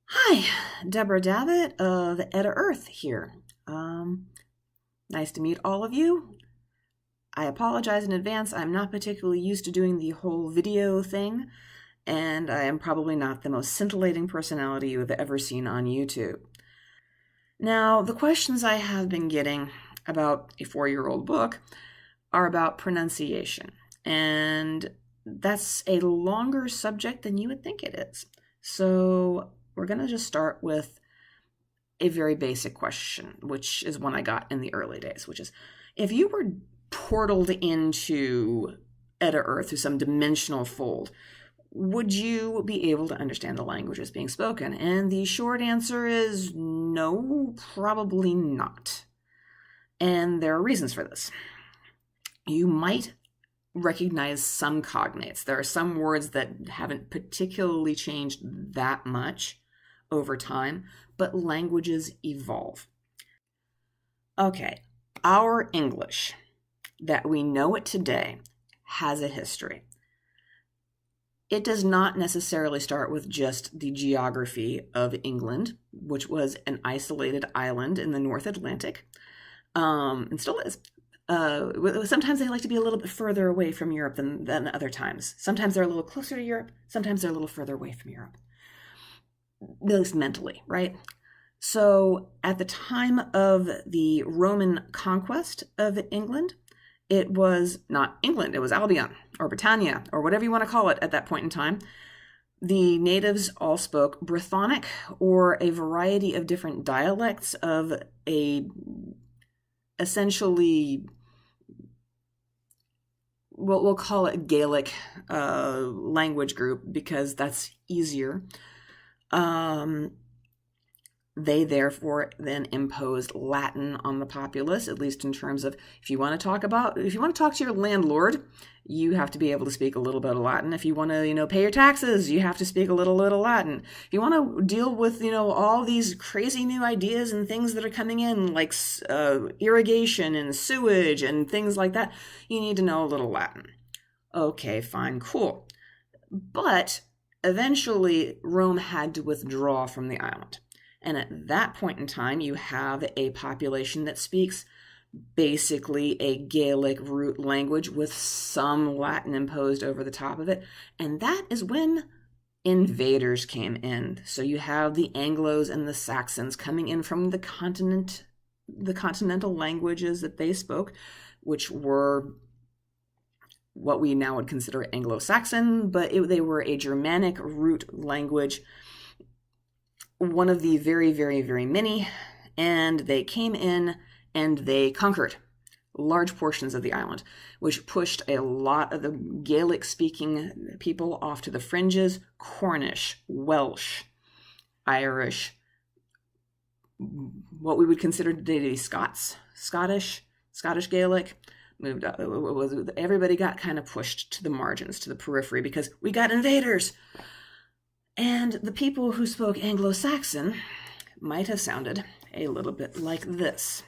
Hi, Deborah Davitt of Edda-Earth here. Nice to meet all of you. I apologize in advance. I'm not particularly used to doing the whole video thing, and I am probably not the most scintillating personality you have ever seen on YouTube. Now, the questions I have been getting about a 4-year-old book are about pronunciation, and that's a longer subject than you would think it is. So we're going to just start with a very basic question, which is one I got in the early days, which is if you were portaled into Edda-Earth through some dimensional fold, would you be able to understand the languages being spoken? And the short answer is no, probably not. And there are reasons for this. You might recognize some cognates. There are some words that haven't particularly changed that much over time, but languages evolve. Okay, our English, that we know it today, has a history. It does not necessarily start with just the geography of England, which was an isolated island in the North Atlantic, and still is. Sometimes they like to be a little bit further away from Europe than other times. Sometimes they're a little closer to Europe, sometimes they're a little further away from Europe. At least mentally, right? So at the time of the Roman conquest of England, it was not England, it was Albion or Britannia or whatever you want to call it at that point in time. The natives all spoke Brythonic or a variety of different dialects of a essentially, we'll call it Gaelic language group because that's easier. They therefore then imposed Latin on the populace, at least in terms of if you want to talk to your landlord, you have to be able to speak a little bit of Latin. If you want to, pay your taxes, you have to speak a little Latin. If you want to deal with, all these crazy new ideas and things that are coming in, like irrigation and sewage and things like that, you need to know a little Latin. Okay, fine, cool. But eventually, Rome had to withdraw from the island. And at that point in time, you have a population that speaks basically a Gaelic root language with some Latin imposed over the top of it. And that is when invaders came in. So you have the Anglos and the Saxons coming in from the continent, the continental languages that they spoke, which were what we now would consider Anglo-Saxon, but they were a Germanic root language, one of the very, very, very many, and they came in and they conquered large portions of the island, which pushed a lot of the Gaelic-speaking people off to the fringes. Cornish, Welsh, Irish, what we would consider today to be Scottish Gaelic, moved up. Everybody got kind of pushed to the margins, to the periphery, because we got invaders. And the people who spoke Anglo-Saxon might have sounded a little bit like this.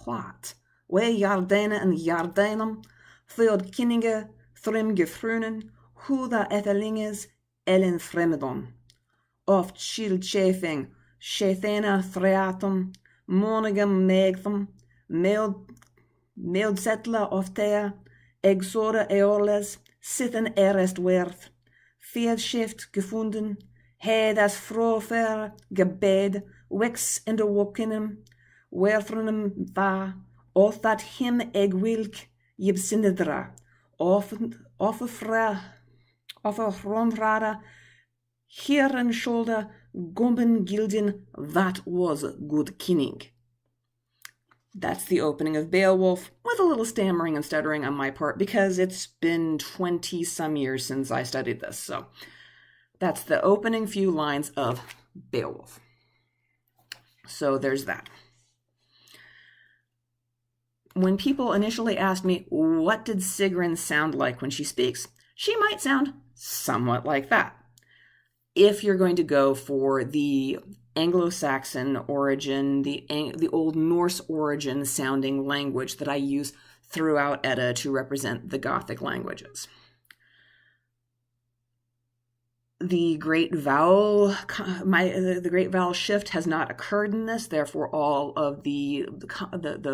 What? We Jardana and Jardanum, Theod Kinninge, Thrim Gefrunen, Huda Ethelinges, Ellen Fremedon. Oft Schild Chafing, Shathena Threatum, Monagam Megthum, Meld Settler Oftea, Exora Eoles, Sitten Erest Werth, Feershift gefunden, he das Frofer gebed, wex in de wokkinem, werfrenem va, of that him wilk, jib sinedra, of a romrada, hier en shoulder, gomben gildin, that was good kinning. That's the opening of Beowulf, with a little stammering and stuttering on my part, because it's been 20-some years since I studied this. So that's the opening few lines of Beowulf. So there's that. When people initially asked me, what did Sigrun sound like when she speaks? She might sound somewhat like that. If you're going to go for the Anglo-Saxon origin, the Old Norse origin sounding language that I use throughout Edda to represent the Gothic languages. The great vowel shift has not occurred in this. Therefore, all of the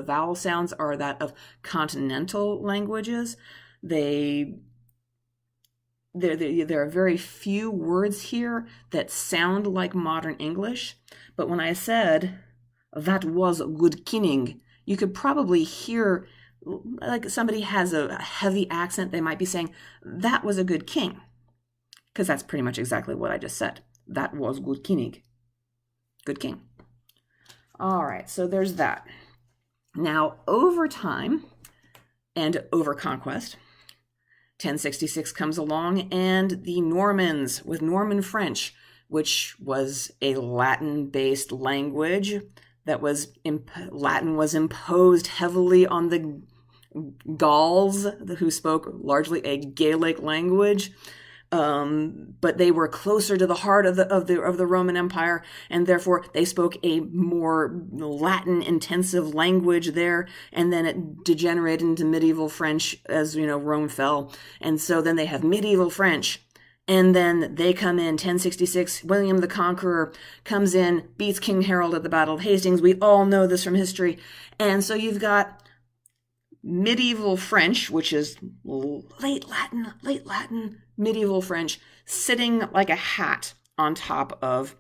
vowel sounds are that of continental languages. There are very few words here that sound like modern English. But when I said that was good kinning, you could probably hear, like somebody has a heavy accent, they might be saying, that was a good king. Because that's pretty much exactly what I just said. That was good kinning. Good king. All right, so there's that. Now, over time and over conquest, 1066 comes along, and the Normans with Norman French, which was a Latin-based language Latin was imposed heavily on the Gauls, who spoke largely a Gaelic language. But they were closer to the heart of the Roman Empire, and therefore they spoke a more Latin-intensive language there. And then it degenerated into medieval French as Rome fell, and so then they have medieval French. And then they come in 1066. William the Conqueror comes in, beats King Harold at the Battle of Hastings. We all know this from history, and so you've got medieval French, which is late Latin, medieval French, sitting like a hat on top of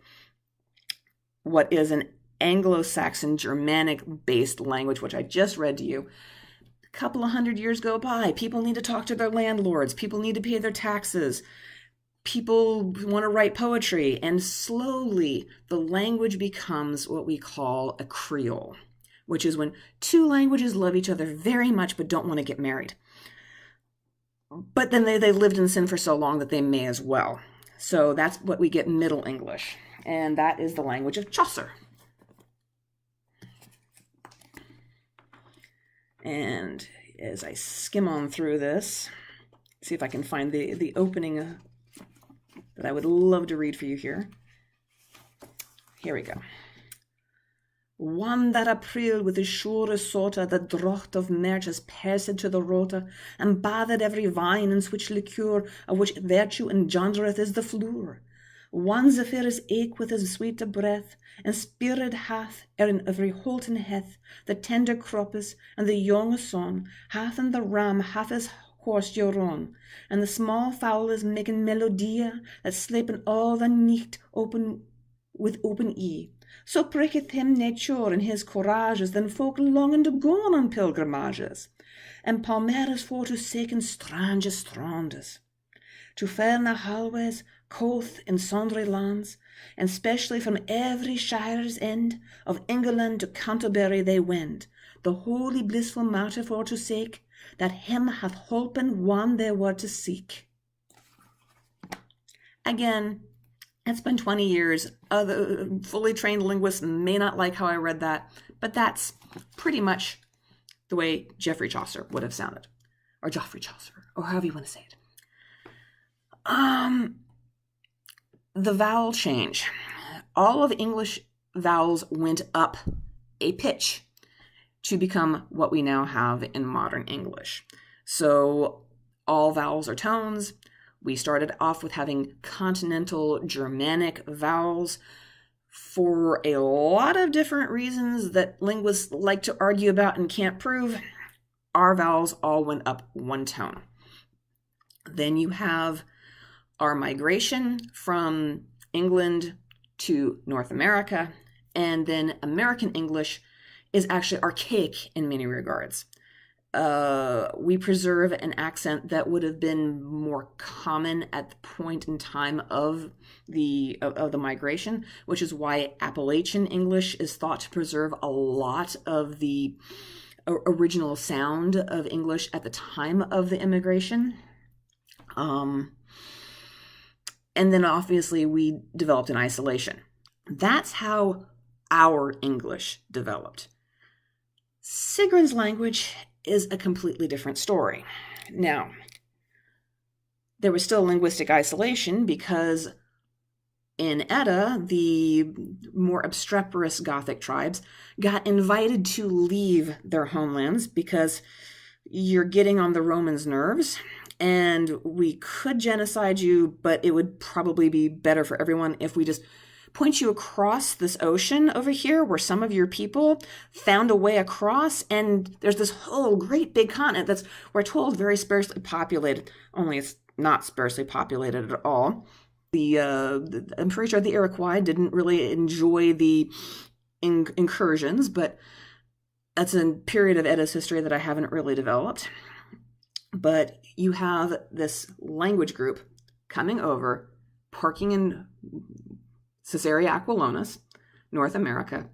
what is an Anglo-Saxon Germanic-based language, which I just read to you. A couple of hundred years go by. People need to talk to their landlords. People need to pay their taxes. People want to write poetry. And slowly, the language becomes what we call a Creole, which is when two languages love each other very much but don't want to get married. But then they lived in sin for so long that they may as well. So that's what we get Middle English. And that is the language of Chaucer. And as I skim on through this, see if I can find the opening that I would love to read for you here. Here we go. One that April with his sure sorta, the drocht of March has passed to the rota, and bathed every vine in which liqueur, of which virtue engendereth is the flour. One zephyr is eke with his sweet breath, and spirit hath, in every holten heth, the tender croppus, and the young son, hath in the ram half his horse Joron, and the small fowl is making melodia, that slepen all the nicht open with open ee. So pricketh him nature in his courages, than folk longing to go on pilgrimages, and Palmeras for to seeken strange strandes. To ferne hallways, coth in sundry lands, and specially from every shire's end, of England to Canterbury they wend, the holy blissful matter for to sake, that him hath holpen one they were to seek. Again, it's been 20 years. Other fully trained linguists may not like how I read that, but that's pretty much the way Geoffrey Chaucer would have sounded. Or Geoffrey Chaucer, or however you want to say it. The vowel change. All of English vowels went up a pitch to become what we now have in modern English. So all vowels are tones. We started off with having continental Germanic vowels for a lot of different reasons that linguists like to argue about and can't prove. Our vowels all went up one tone. Then you have our migration from England to North America, and then American English is actually archaic in many regards. We preserve an accent that would have been more common at the point in time of the migration, which is why Appalachian English is thought to preserve a lot of the original sound of English at the time of the immigration. And then obviously we developed in isolation. That's how our English developed. Sigrun's language is a completely different story. Now, there was still linguistic isolation because in Edda, the more obstreperous Gothic tribes got invited to leave their homelands because you're getting on the Romans' nerves, and we could genocide you, but it would probably be better for everyone if we just point you across this ocean over here where some of your people found a way across, and there's this whole great big continent that's, we're told, very sparsely populated, only it's not sparsely populated at all. I'm pretty sure the Iroquois didn't really enjoy the incursions, but that's a period of Edda's history that I haven't really developed. But you have this language group coming over, parking in Caesarea Aquilonis, North America,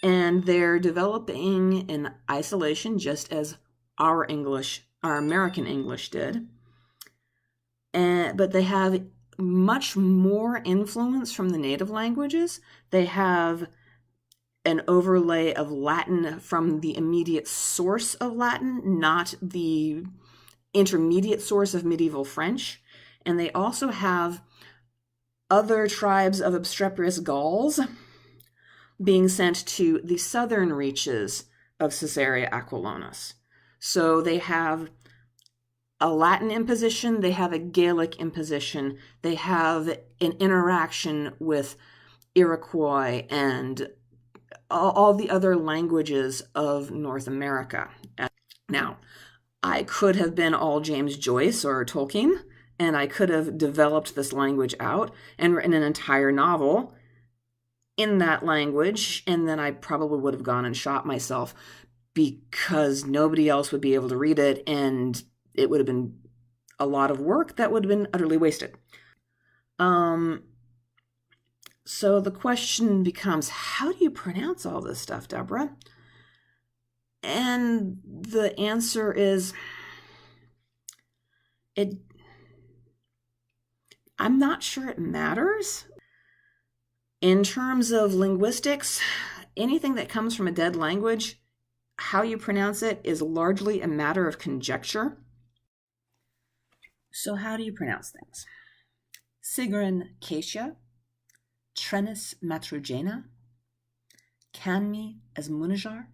and they're developing in isolation just as our American English did. But they have much more influence from the native languages. They have an overlay of Latin from the immediate source of Latin, not the intermediate source of medieval French. And they also have other tribes of obstreperous Gauls being sent to the southern reaches of Caesarea Aquilonis. So they have a Latin imposition, they have a Gaelic imposition, they have an interaction with Iroquois and all the other languages of North America. Now, I could have been all James Joyce or Tolkien, and I could have developed this language out and written an entire novel in that language, and then I probably would have gone and shot myself because nobody else would be able to read it, and it would have been a lot of work that would have been utterly wasted. So the question becomes, how do you pronounce all this stuff, Deborah? And the answer is, I'm not sure it matters. In terms of linguistics, anything that comes from a dead language, how you pronounce it is largely a matter of conjecture. So how do you pronounce things? Sigrin Keisha, Trenis Matrugena, Canmi Esmunajar,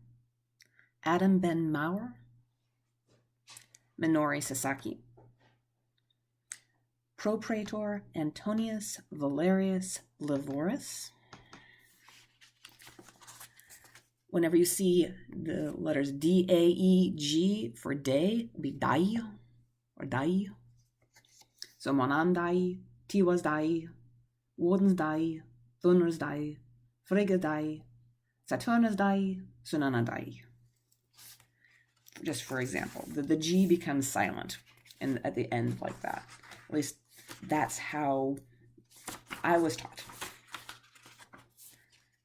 Adam Ben Mauer, Minori Sasaki, Propraetor Antonius Valerius Livorus. Whenever you see the letters D-A-E-G for day, it'll be Dai or Dai. So Monan Dai, Tiwas Dai, Woden's Dai, Thunder's Dai, Frigga Dai, Saturnus Dai, Sunana Dai. Just for example, the G becomes silent and at the end like that. At least that's how I was taught.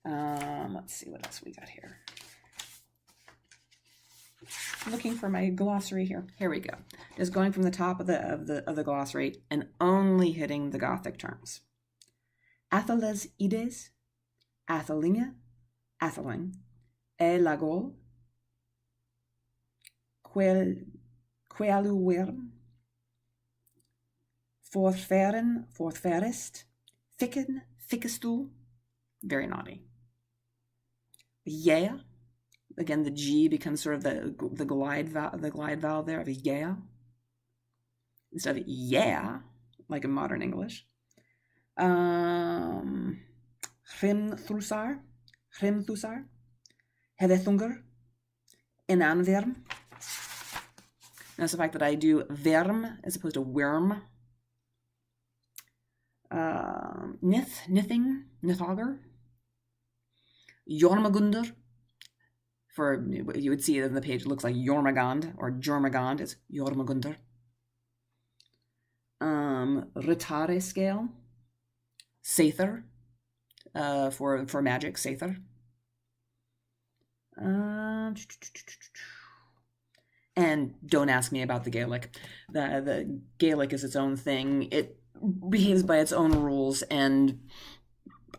Let's see what else we got here. Looking for my glossary here. Here we go. Just going from the top of the glossary and only hitting the Gothic terms. Atheles ides, Athelinga, Atheling, e lagol, quealuwerm, forferen, forferist, ficken, fickestool, very naughty. Yeah, again the G becomes sort of the glide vowel there of a yeah instead of yeah like in modern English. Hrimthusar, Hedethungar, Enanverm. Notice the fact that I do verm as opposed to worm. Nithing, Nithauger, Jormungandr. For you would see it on the page, it looks like Jormungand or Jormungand. It's Jormungandr. Ritare scale, Sather, for magic, Sather. And don't ask me about the Gaelic. The Gaelic is its own thing. It behaves by its own rules, and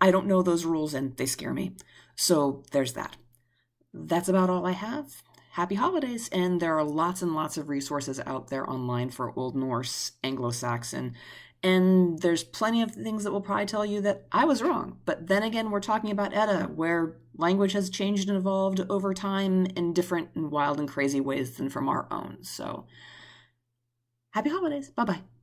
I don't know those rules, and they scare me. So there's that. That's about all I have. Happy holidays, and there are lots and lots of resources out there online for Old Norse, Anglo-Saxon, and there's plenty of things that will probably tell you that I was wrong. But then again, we're talking about Edda, where language has changed and evolved over time in different and wild and crazy ways than from our own. So Happy holidays. Bye-bye.